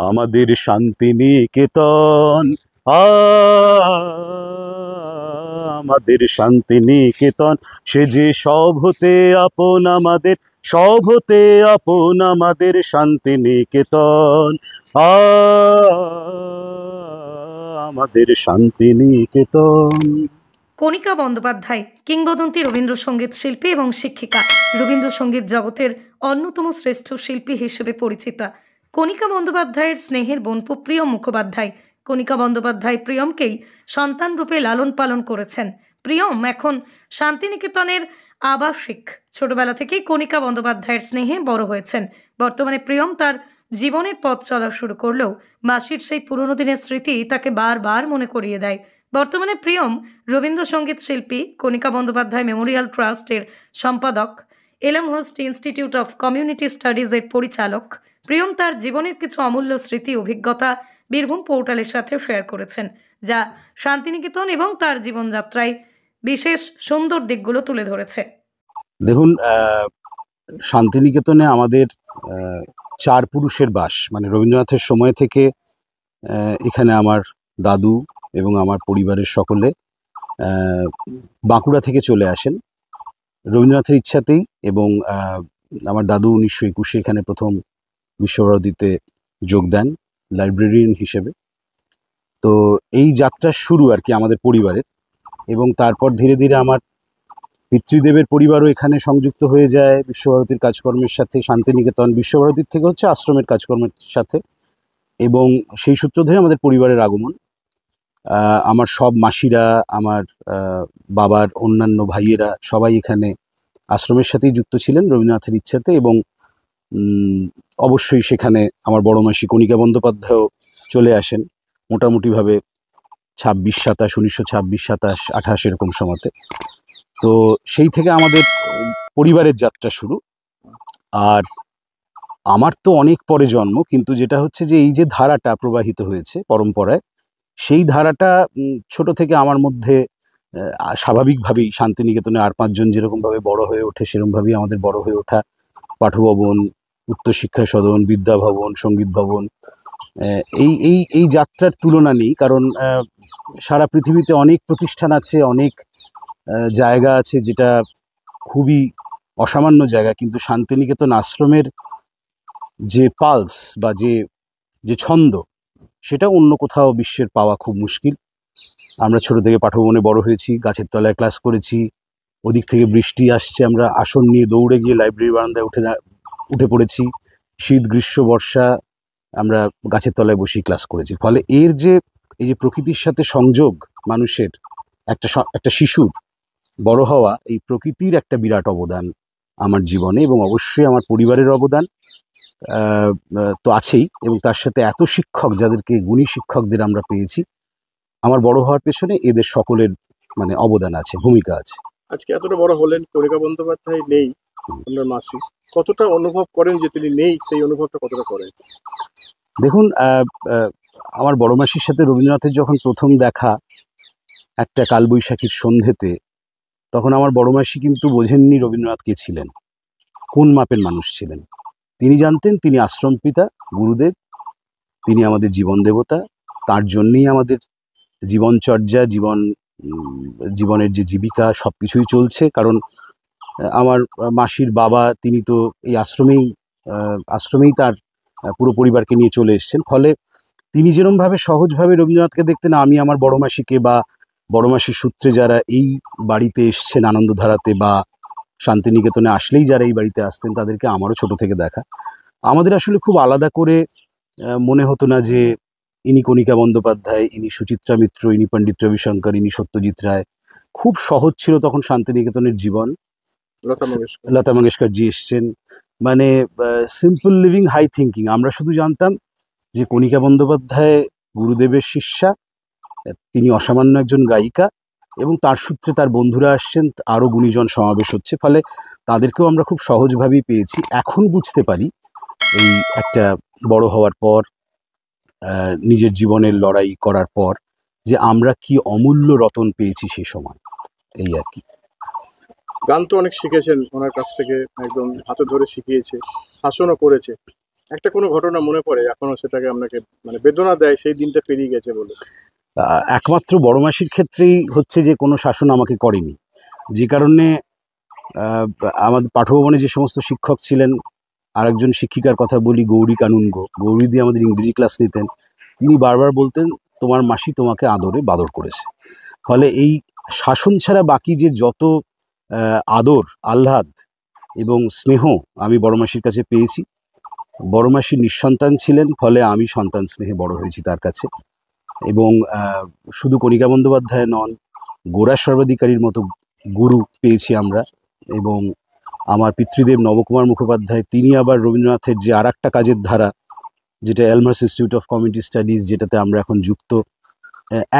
আমাদের শান্তিনিকেতন, আমাদের শান্তিনিকেতন, সে যে সব হতে আপন আমাদের, সব হতে আপন আমাদের শান্তিনিকেতন, আমাদের শান্তিনিকেতন। কণিকা বন্দ্যোপাধ্যায় কিংবদন্তি রবীন্দ্রসঙ্গীত শিল্পী এবং শিক্ষিকা, রবীন্দ্রসঙ্গীত জগতের অন্যতম শ্রেষ্ঠ শিল্পী হিসেবে পরিচিতা। কণিকা বন্দ্যোপাধ্যায়ের স্নেহের বোনপো প্রিয়ম মুখোপাধ্যায় কণিকা বন্দ্যোপাধ্যায় প্রিয়মকেই সন্তান রূপে লালন পালন করেছেন। প্রিয়ম এখন শান্তিনিকেতনের আবাসিক। ছোটবেলা থেকেই কণিকা বন্দ্যোপাধ্যায়ের স্নেহে বড় হয়েছেন। বর্তমানে প্রিয়ম তার জীবনের পথ চলা শুরু করলেও মাসির সেই পুরনো দিনের স্মৃতি তাকে বারবার মনে করিয়ে দেয়। বর্তমানে প্রিয়ম রবীন্দ্রসঙ্গীত শিল্পী, কণিকা বন্দ্যোপাধ্যায় মেমোরিয়াল ট্রাস্টের সম্পাদক, এলমহার্স্ট ইনস্টিটিউট অফ কমিউনিটি স্টাডিজের পরিচালক। প্রিয়ম তার জীবনের কিছু অমূল্য স্মৃতি অভিজ্ঞতা বীরভূম পোর্টালের সাথে শেয়ার করেছেন, যা শান্তিনিকেতন এবং তার জীবনযাত্রায় বিশেষ সুন্দর দিকগুলো তুলে ধরেছে। দেখুন, শান্তিনিকেতনে আমাদের চার পুরুষের বাস, মানে রবীন্দ্রনাথের সময় থেকে এখানে আমার দাদু এবং আমার পরিবারের সকলে বাঁকুড়া থেকে চলে আসেন রবীন্দ্রনাথের ইচ্ছাতেই। এবং আমার দাদু 1921 এখানে প্রথম বিশ্বভারতীতে যোগ দেন লাইব্রেরিয়ান হিসেবে। তো এই যাত্রার শুরু আর কি আমাদের পরিবারের, এবং তারপর ধীরে ধীরে আমার পিতৃদেবের পরিবারও এখানে সংযুক্ত হয়ে যায় বিশ্বভারতীর কাজকর্মের সাথে। শান্তিনিকেতন বিশ্বভারতীর থেকে হচ্ছে আশ্রমের কাজকর্মের সাথে, এবং সেই সূত্র ধরে আমাদের পরিবারের আগমন। আমার সব মাসিরা, আমার বাবার অন্যান্য ভাইয়েরা সবাই এখানে আশ্রমের সাথেই যুক্ত ছিলেন রবীন্দ্রনাথের ইচ্ছাতে। এবং অবশ্যই সেখানে আমার বড় মাসি কণিকা বন্দ্যোপাধ্যায়ও চলে আসেন মোটামুটিভাবে 26-27, 1926, 27, 28 এরকম সময়তে। তো সেই থেকে আমাদের পরিবারের যাত্রা শুরু। আর আমার তো অনেক পরে জন্ম, কিন্তু যেটা হচ্ছে যে এই যে ধারাটা প্রবাহিত হয়েছে পরম্পরায়, সেই ধারাটা ছোট থেকে আমার মধ্যে স্বাভাবিকভাবেই শান্তিনিকেতনে আর 5 জন যেরকমভাবে বড় হয়ে ওঠে সেরকমভাবেই আমাদের বড় হয়ে ওঠা। পাঠভবন, উচ্চশিক্ষা সদন, বিদ্যাভবন, সঙ্গীত ভবন, এই এই এই যাত্রার তুলনা নেই। কারণ সারা পৃথিবীতে অনেক প্রতিষ্ঠান আছে, অনেক জায়গা আছে যেটা খুবই অসামান্য জায়গা, কিন্তু শান্তিনিকেতন আশ্রমের যে পালস বা যে ছন্দ, সেটা অন্য কোথাও বিশ্বের পাওয়া খুব মুশকিল। আমরা ছোট থেকে পাঠভবনে বড় হয়েছি, গাছের তলায় ক্লাস করেছি। ওদিক থেকে বৃষ্টি আসছে, আমরা আসন নিয়ে দৌড়ে গিয়ে লাইব্রেরি বারান্দায় উঠে পড়েছি। শীত, গ্রীষ্ম, বর্ষা আমরা গাছের তলায় বসেই ক্লাস করেছি। ফলে এই যে প্রকৃতির সাথে সংযোগ মানুষের, একটা শিশুর বড় হওয়া, এই প্রকৃতির একটা বিরাট অবদান আমার জীবনে, এবং অবশ্যই আমার পরিবারের অবদান তো আছেই। এবং তার সাথে এত শিক্ষক, যাদেরকে গুণী শিক্ষকদের আমরা পেয়েছি, আমার বড় হওয়ার পেছনে এদের সকলের মানে অবদান আছে, ভূমিকা আছে। আজকে এতটা বড় হলেন, কণিকা বন্দ্যোপাধ্যায় নেই, আপনার মাসি কতটা অনুভব করেন যে তিনি নেই? সেই অনুভবটা কতটা করেন? দেখুন, আমার বড় মাসির সাথে রবীন্দ্রনাথের যখন প্রথম দেখা একটা কালবৈশাখীর সন্ধেতে, তখন আমার বড় মাসি কিন্তু বোঝেননি রবীন্দ্রনাথ কে ছিলেন, কোন মাপের মানুষ ছিলেন। তিনি জানতেন তিনি আশ্রম পিতা, গুরুদেব, তিনি আমাদের জীবন দেবতা। তার জন্যই আমাদের জীবনচর্যা, জীবনের যে জীবিকা, সব কিছুই চলছে। কারণ আমার মাসির বাবা, তিনি তো এই আশ্রমেই তার পুরো পরিবারকে নিয়ে চলে এসছেন। ফলে তিনি যেরকমভাবে সহজভাবে রবীন্দ্রনাথকে দেখতেন, আমি আমার বড় মাসিকে বা বড় মাসির সূত্রে যারা এই বাড়িতে এসছেন আনন্দধারাতে বা শান্তিনিকেতনে আসলেই যারা এই বাড়িতে আসতেন, তাদেরকে আমারও ছোট থেকে দেখা। আমাদের আসলে খুব আলাদা করে মনে হতো না যে ইনি কণিকা বন্দ্যোপাধ্যায়, ইনি সুচিত্রা মিত্র, ইনি পণ্ডিত রবিশঙ্কর, ইনি সত্যজিৎ রায়। খুব সহজ ছিল তখন শান্তিনিকেতনের জীবন। লতা মঙ্গেশকর জি এসছেন, মানে সিম্পল লিভিং, হাই থিঙ্কিং। আমরা শুধু জানতাম যে কণিকা বন্দ্যোপাধ্যায় গুরুদেবের শিষ্যা, তিনি অসামান্য একজন গায়িকা, এবং তার সূত্রে তার বন্ধুরা আসছেন, আরও গুণীজন সমাবেশ হচ্ছে। ফলে তাদেরকেও আমরা খুব সহজভাবেই পেয়েছি। এখন বুঝতে পারি এই একটা বড় হওয়ার পর, নিজের জীবনের লড়াই করার পর, যে আমরা কি অমূল্য রতন পেয়েছি সেই সময়, এই আর কি। গান তো অনেক শিখেছেন ওনার কাছ থেকে, একদম হাতে ধরে শিখিয়েছে, শাসনও করেছে। একটা কোনো ঘটনা মনে পড়ে এখনো সেটাকে আপনাকে মানে বেদনা দেয়, সেই দিনটা পেরিয়ে গেছে বলে? একমাত্র বড় মাসির ক্ষেত্রেই হচ্ছে যে কোনো শাসন আমাকে করেনি, যে কারণে আমাদের পাঠভবনে যে সমস্ত শিক্ষক ছিলেন, আরেকজন শিক্ষিকার কথা বলি, গৌরী কানুনগো, গৌরীদি আমাদের ইংরেজি ক্লাস নিতেন। তিনি বারবার বলতেন, তোমার মাসি তোমাকে আদরে বাদর করেছে। ফলে এই শাসন ছাড়া বাকি যে যত আদর, আহ্লাদ এবং স্নেহ আমি বড় মাসির কাছে পেয়েছি, বড় মাসি নিঃসন্তান ছিলেন, ফলে আমি সন্তান স্নেহে বড় হয়েছি তার কাছে। এবং শুধু কণিকা বন্দ্যোপাধ্যায় নন, গোরা সর্বাধিকারীর মতো গুরু পেয়েছি আমরা। এবং আমার পিতৃদেব নবকুমার মুখোপাধ্যায়, তিনি আবার রবীন্দ্রনাথের যে আর একটা কাজের ধারা, যেটা এলমার্স ইনস্টিটিউট অফ কমিউনিটি স্টাডিজ, যেটাতে আমরা এখন যুক্ত,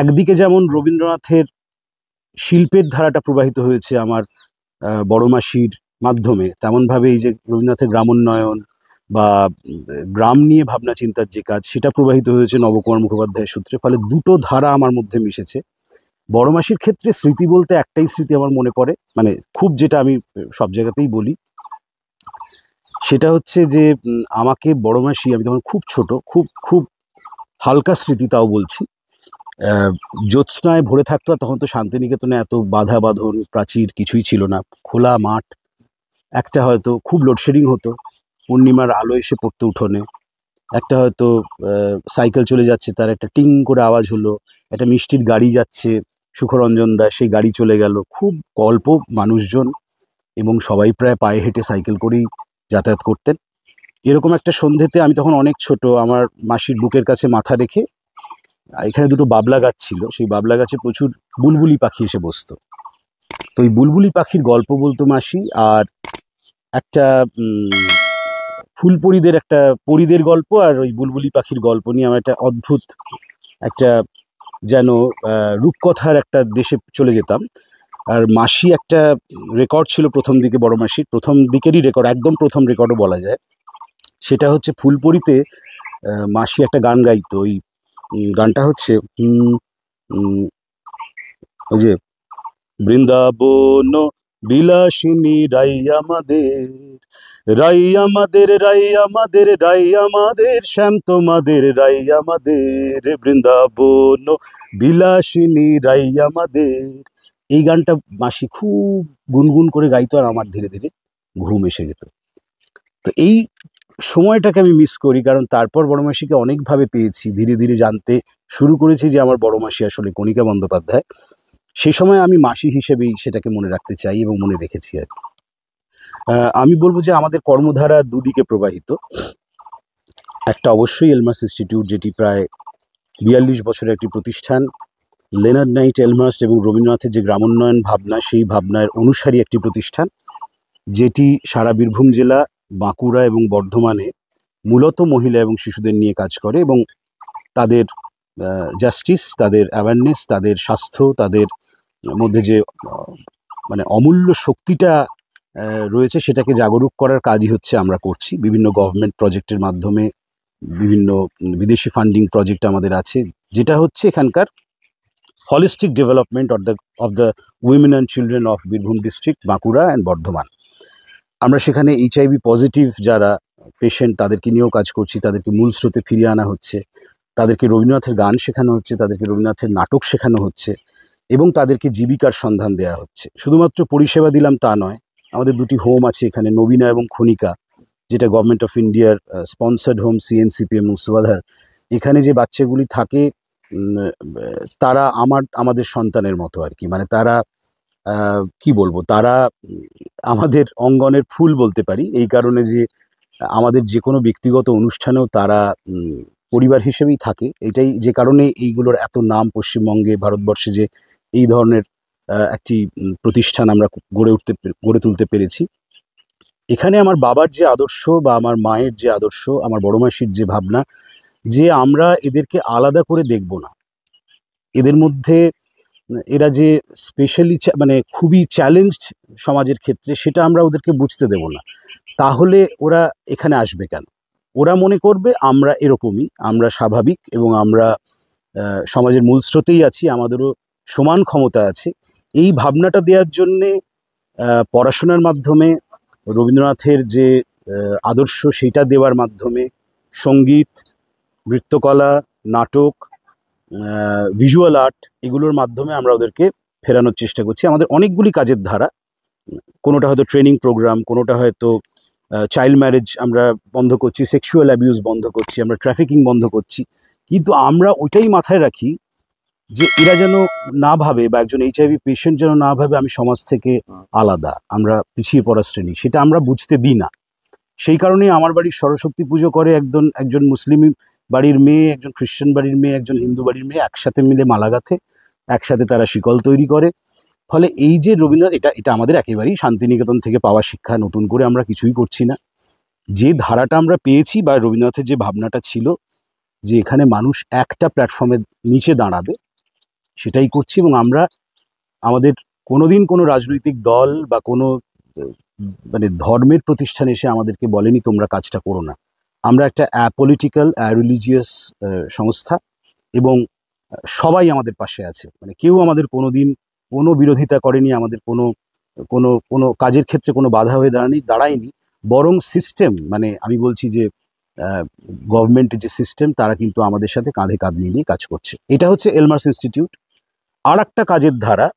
একদিকে যেমন রবীন্দ্রনাথের শিল্পের ধারাটা প্রবাহিত হয়েছে আমার বড় মাসির মাধ্যমে, তেমনভাবে এই যে রবীন্দ্রনাথের গ্রামোন্নয়ন বা গ্রাম নিয়ে ভাবনা চিন্তার যে কাজ, সেটা প্রবাহিত হয়েছে নবকুমার মুখোপাধ্যায়ের সূত্রে। ফলে দুটো ধারা আমার মধ্যে মিশেছে। বড় মাসির ক্ষেত্রে স্মৃতি বলতে একটাই স্মৃতি আমার মনে পড়ে, মানে খুব, যেটা আমি সব জায়গাতেই বলি, সেটা হচ্ছে যে আমাকে বড় মাসি, আমি তখন খুব ছোট, খুব খুব হালকা স্মৃতি তাও বলছি, জ্যোৎস্নায় ভরে থাকতো। তখন তো শান্তিনিকেতনে এত বাধা বাঁধন প্রাচীর কিছুই ছিল না, খোলা মাঠ। একটা হয়তো খুব লোডশেডিং হতো, পূর্ণিমার আলো এসে পড়তো উঠোনে। একটা হয়তো সাইকেল চলে যাচ্ছে, তার একটা টিং করে আওয়াজ হলো, একটা মিষ্টির গাড়ি যাচ্ছে, সুখরঞ্জন দা, সেই গাড়ি চলে গেল। খুব অল্প মানুষজন এবং সবাই প্রায় পায়ে হেঁটে সাইকেল করেই যাতায়াত করতেন। এরকম একটা সন্ধ্যেতে, আমি তখন অনেক ছোট, আমার মাসির বুকের কাছে মাথা রেখে, এখানে দুটো বাবলা গাছ ছিল, সেই বাবলা গাছে প্রচুর বুলবুলি পাখি এসে বসতো। তো ওই বুলবুলি পাখির গল্প বলতো মাসি, আর একটা ফুলপরিদের, একটা পরিদের গল্প, আর ওই বুলবুলি পাখির গল্প নিয়ে আমার একটা অদ্ভুত একটা যেন রূপকথার একটা দেশে চলে যেতাম। আর মাসি একটা রেকর্ড ছিল প্রথম দিকে, বড় মাসির প্রথম দিকেরই রেকর্ড, একদম প্রথম রেকর্ডও বলা যায়। সেটা হচ্ছে ফুলপরিতে মাসি একটা গান গাইতো। ওই গানটা হচ্ছে ওই যে, বৃন্দাবন বিলাসিনী রাই আমাদের, রাই আমাদের, রাই আমাদের, রাই আমাদের, শ্যাম তোমাদের রাই আমাদের, বৃন্দাবন বিলাসিনী রাই আমাদের। এই গানটা মাসি খুব গুনগুন করে গাইতো, আর আমার ধীরে ধীরে ঘুম এসে যেত। তো এই সময়টাকে আমি মিস করি, কারণ তারপর বড় মাসিকে অনেকভাবে পেয়েছি, ধীরে ধীরে জানতে শুরু করেছি যে আমার বড় মাসি আসলে কণিকা বন্দ্যোপাধ্যায়। সেই সময় আমি মাসি হিসেবেই সেটাকে মনে রাখতে চাই এবং মনে রেখেছি আর কি। আমি বলবো যে আমাদের কর্মধারা দুদিকে প্রবাহিত। একটা অবশ্যই এলমার্স ইনস্টিটিউট, যেটি প্রায় 42 বছরের একটি প্রতিষ্ঠান। লেনার্ড নাইট এলমার্স এবং রবীন্দ্রনাথের যে গ্রামোন্নয়ন ভাবনা, সেই ভাবনার অনুসারী একটি প্রতিষ্ঠান, যেটি সারা বীরভূম জেলা, বাঁকুড়া এবং বর্ধমানে মূলত মহিলা এবং শিশুদের নিয়ে কাজ করে এবং তাদের জাস্টিস, তাদের অ্যাওয়ারনেস, তাদের স্বাস্থ্য, তাদের মধ্যে যে মানে অমূল্য শক্তিটা রয়েছে, সেটাকে জাগরুক করার কাজই হচ্ছে আমরা করছি। বিভিন্ন গভর্নমেন্ট প্রজেক্টের মাধ্যমে, বিভিন্ন বিদেশি ফান্ডিং প্রজেক্ট আমাদের আছে, যেটা হচ্ছে এখানকার holistic development of the women and children of Birbhum district, Bankura and Bardhaman. আমরা সেখানে HIV পজিটিভ যারা পেশেন্ট, তাদেরকে নিয়েও কাজ করছি। তাদেরকে মূল স্রোতে ফিরিয়ে আনা হচ্ছে, তাদেরকে রবীন্দ্রনাথের গান শেখানো হচ্ছে, তাদেরকে রবীন্দ্রনাথের নাটক শেখানো হচ্ছে এবং তাদেরকে জীবিকার সন্ধান দেওয়া হচ্ছে। শুধুমাত্র পরিষেবা দিলাম তা নয়, আমাদের দুটি হোম আছে এখানে, নবীনা এবং খনিকা, যেটা গভর্নমেন্ট অফ ইন্ডিয়ার স্পন্সার্ড হোম, CNCP এবং সুবাধার। এখানে যে বাচ্চাগুলি থাকে, তারা আমাদের সন্তানের মতো আর কি। মানে তারা কি বলবো, তারা আমাদের অঙ্গনের ফুল বলতে পারি, এই কারণে যে আমাদের যে কোনো ব্যক্তিগত অনুষ্ঠানেও তারা পরিবার হিসেবেই থাকে। এটাই যে কারণে এইগুলোর এত নাম পশ্চিমবঙ্গে, ভারতবর্ষে, যে এই ধরনের একটি প্রতিষ্ঠান আমরা গড়ে তুলতে পেরেছি। এখানে আমার বাবার যে আদর্শ বা আমার মায়ের যে আদর্শ, আমার বড় মাসির যে ভাবনা, যে আমরা এদেরকে আলাদা করে দেখব না, এদের মধ্যে এরা যে স্পেশালি মানে খুবই চ্যালেঞ্জড সমাজের ক্ষেত্রে, সেটা আমরা ওদেরকে বুঝতে দেব না। তাহলে ওরা এখানে আসবে কেন? ওরা মনে করবে আমরা এরকমই, আমরা স্বাভাবিক এবং আমরা সমাজের মূল স্রোতেই আছি, আমাদেরও সমান ক্ষমতা আছে। এই ভাবনাটা দেওয়ার জন্যে পড়াশোনার মাধ্যমে, রবীন্দ্রনাথের যে আদর্শ, সেইটা দেওয়ার মাধ্যমে, সঙ্গীত, নৃত্যকলা, নাটক, ভিজুয়াল আর্ট, এগুলোর মাধ্যমে আমরা ওদেরকে ফেরানোর চেষ্টা করছি। আমাদের অনেকগুলি কাজের ধারা, কোনোটা হয়তো ট্রেনিং প্রোগ্রাম, কোনোটা হয়তো চাইল্ড ম্যারেজ আমরা বন্ধ করছি, সেক্সুয়াল অ্যাবিউজ বন্ধ করছি, আমরা ট্রাফিকিং বন্ধ করছি। কিন্তু আমরা ওইটাই মাথায় রাখি যে এরা যেন না ভাবে, বা একজন HIV পেশেন্ট যেন না ভাবে আমি সমাজ থেকে আলাদা, আমরা পিছিয়ে পড়া শ্রেণী, সেটা আমরা বুঝতে দিই না। সেই কারণেই আমার বাড়ির সরস্বতী পুজো করে একজন মুসলিম বাড়ির মেয়ে, একজন খ্রিশ্চান বাড়ির মেয়ে, একজন হিন্দু বাড়ির মেয়ে একসাথে মিলে মালা গাঁথে, একসাথে তারা শিকল তৈরি করে। ফলে এই যে রবীন্দ্রনাথ, এটা আমাদের একেবারেই শান্তিনিকেতন থেকে পাওয়া শিক্ষা, নতুন করে আমরা কিছুই করছি না। যে ধারাটা আমরা পেয়েছি বা রবীন্দ্রনাথের যে ভাবনাটা ছিল যে এখানে মানুষ একটা প্ল্যাটফর্মের নিচে দাঁড়াবে, সেটাই করছি। এবং আমরা আমাদের কোনোদিন কোনো রাজনৈতিক দল বা কোনো মানে ধর্মের প্রতিষ্ঠান এসে আমাদেরকে বলেনি তোমরা কাজটা করো না। আমরা একটা অ্যাপলিটিক্যাল, অ্যারিলিজিয়াস সংস্থা, এবং সবাই আমাদের পাশে আছে। মানে কেউ আমাদের কোনোদিন কোনো বিরোধিতা করেনি, আমাদের কোনো কোনো কোনো কাজের ক্ষেত্রে কোনো বাধা হয়ে দাঁড়ায়নি। বরং সিস্টেম, মানে আমি বলছি যে গভর্নমেন্টের যে সিস্টেম, তারা কিন্তু আমাদের সাথে কাঁধে কাঁধ মিলিয়ে কাজ করছে। এটা হচ্ছে এলমার্স ইনস্টিটিউট। আর একটা কাজের ধারা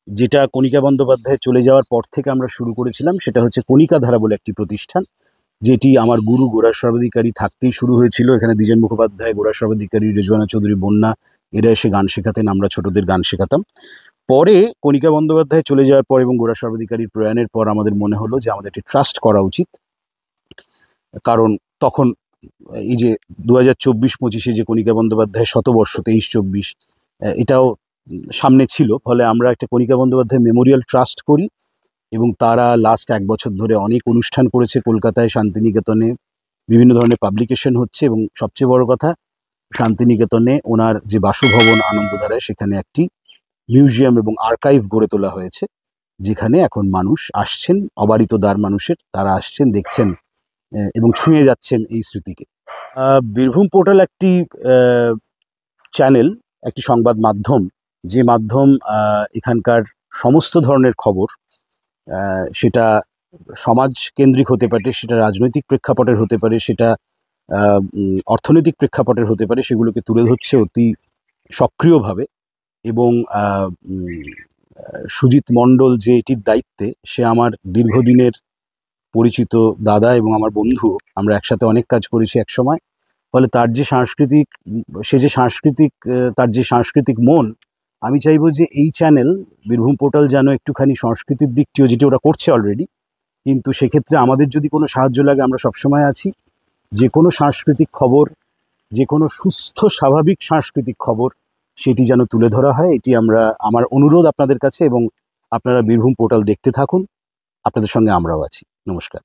যেটা কণিকা বন্দ্যোপাধ্যায় চলে যাওয়ার পর থেকে আমরা শুরু করেছিলাম, সেটা হচ্ছে কণিকা ধারা বলে একটি প্রতিষ্ঠান, যেটি আমার গুরু গোরার সর্বাধিকারী থাকতেই শুরু হয়েছিল। এখানে দ্বিজেন মুখোপাধ্যায়, গোরার সর্বাধিকারী, রেজওয়ানা চৌধুরী, বন্যা, এরা এসে গান শেখাতেন, আমরা ছোটদের গান শেখাতাম। পরে কণিকা বন্দ্যোপাধ্যায় চলে যাওয়ার পর এবং গোরা সর্বাধিকারীর প্রয়াণের পর আমাদের মনে হলো যে আমাদের একটি ট্রাস্ট করা উচিত। কারণ তখন এই যে 2024-25 যে কণিকা বন্দ্যোপাধ্যায় শতবর্ষ, 23-24, এটাও সামনে ছিল। ফলে আমরা একটা কণিকা বন্দ্যোপাধ্যায় মেমোরিয়াল ট্রাস্ট করি, এবং তারা লাস্ট 1 বছর ধরে অনেক অনুষ্ঠান করেছে কলকাতায়, শান্তিনিকেতনে বিভিন্ন ধরনের পাবলিকেশন হচ্ছে। এবং সবচেয়ে বড় কথা, শান্তিনিকেতনে ওনার যে বাসভবন আনন্দধারায়, সেখানে একটি মিউজিয়াম এবং আর্কাইভ গড়ে তোলা হয়েছে, যেখানে এখন মানুষ আসছেন, অবারিত দ্বার মানুষের, তারা আসছেন, দেখছেন এবং ছুঁয়ে যাচ্ছেন এই স্মৃতিকে। বীরভূম পোর্টাল একটি চ্যানেল, একটি সংবাদ মাধ্যম, যে মাধ্যম এখানকার সমস্ত ধরনের খবর, সেটা সমাজ কেন্দ্রিক হতে পারে, সেটা রাজনৈতিক প্রেক্ষাপটের হতে পারে, সেটা অর্থনৈতিক প্রেক্ষাপটের হতে পারে, সেগুলোকে তুলে ধরছে অতি সক্রিয়ভাবে। এবং সুজিত মণ্ডল যে এটির দায়িত্বে, সে আমার দীর্ঘদিনের পরিচিত দাদা এবং আমার বন্ধু। আমরা একসাথে অনেক কাজ করেছি একসময়। ফলে তার যে সাংস্কৃতিক মন, আমি চাইবো যে এই চ্যানেল বীরভূম পোর্টাল যেন একটুখানি সংস্কৃতির দিকটিও, যেটি ওরা করছে অলরেডি, কিন্তু সেক্ষেত্রে আমাদের যদি কোনো সাহায্য লাগে, আমরা সবসময় আছি। যে কোনো সাংস্কৃতিক খবর, যে কোনো সুস্থ স্বাভাবিক সাংস্কৃতিক খবর, সেটি যেন তুলে ধরা হয়, এটি আমার অনুরোধ আপনাদের কাছে। এবং আপনারা বীরভূম পোর্টাল দেখতে থাকুন, আপনাদের সঙ্গে আমরাও আছি। নমস্কার।